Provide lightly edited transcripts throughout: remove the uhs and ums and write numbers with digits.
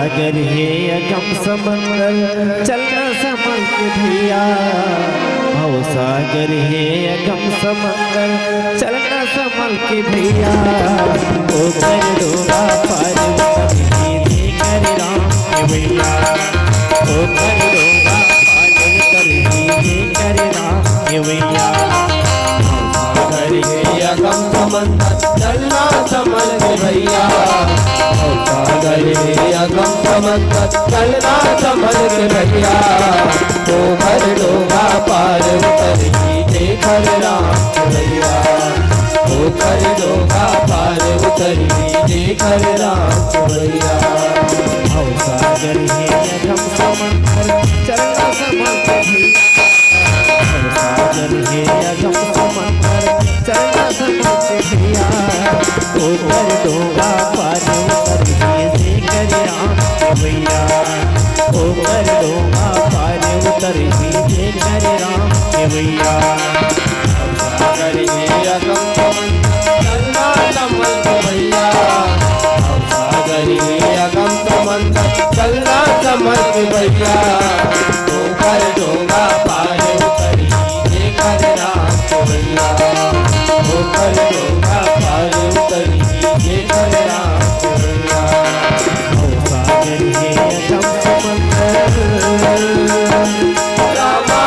सागर है अगम समंदर चलना संभल के भैया। भव सागर है अगम समंदर चलना संभल के भैया। ओ कर डोरा पार उतर कर राम के भैया। ओ कर डोरा पार उतर कर राम के भैया। सागर है अगम समंदर चलना संभल के भैया। सागर है अगम समंदर चलना संभल के भैया। ओ भर डोगा पार उतर कीजिए कर राम भैया। ओ भर डोगा पार उतर कीजिए कर राम भैया। सागर है अगम समंदर चलना संभल के भैया। सागर है अगम समंदर चलना संभल के भैया। ओ कर डोगा पार उतर कर राम के भैया। ओ कर डोगा पार उतर कर राम के भैया। सागर है अगम समंदर चलना संभल के भैया। सागर है अगम समंदर चलना संभल के भैया। ओ कर डोगा पार उतर कीजिए कर राम के भैया। ओ कर डोगा पार उतर कीजिए कर राम के भैया। सागर है अगम समंदर रामा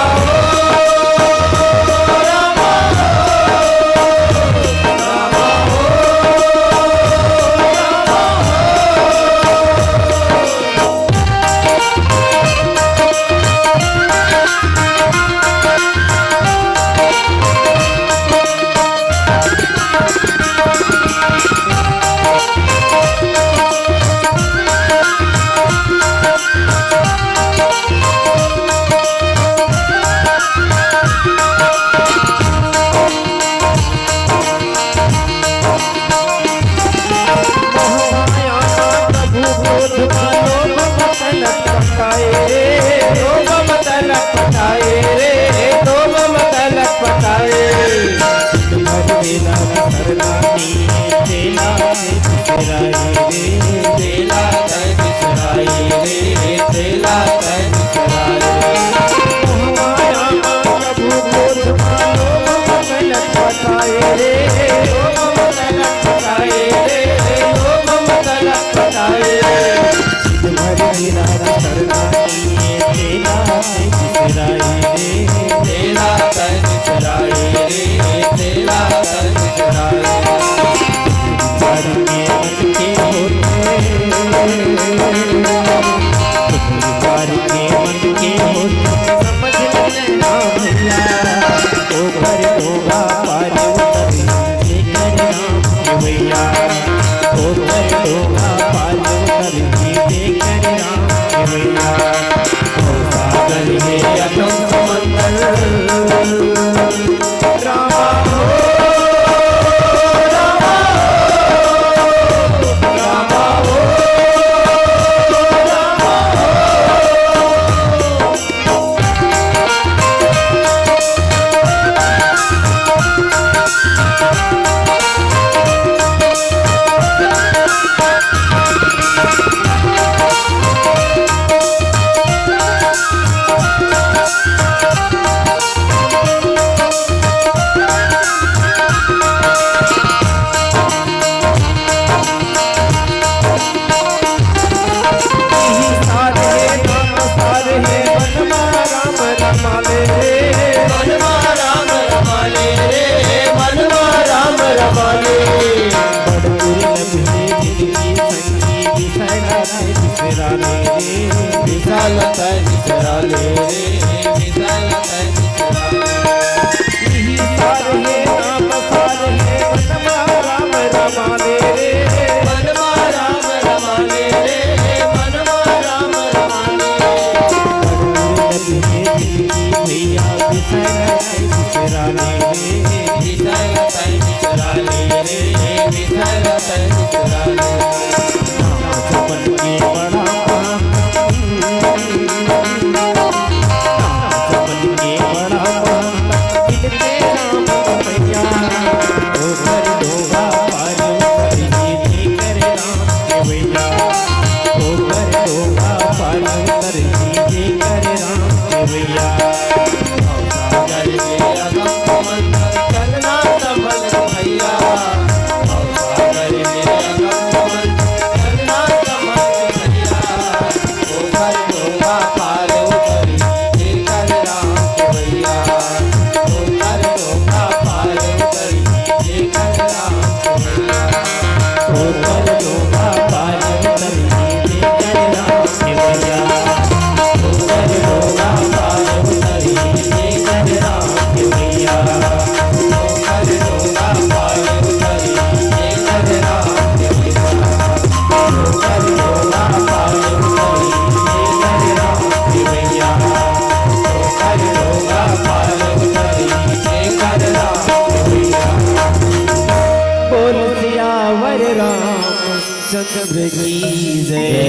रामचंद्र की जय।